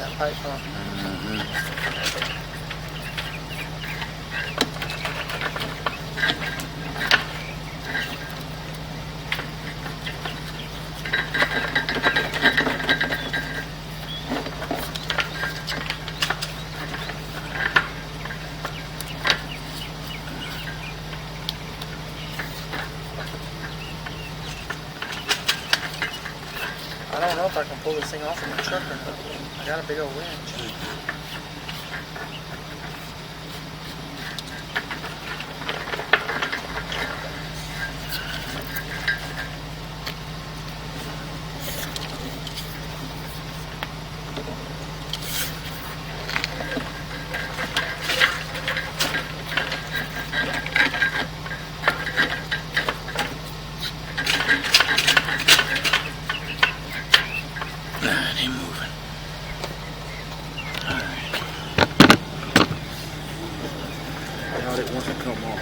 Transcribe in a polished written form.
that pipe, huh? I don't know if I can pull this thing off in my truck or not. I got a big old winch. It ain't moving. Alright. Doubt it wants to come off.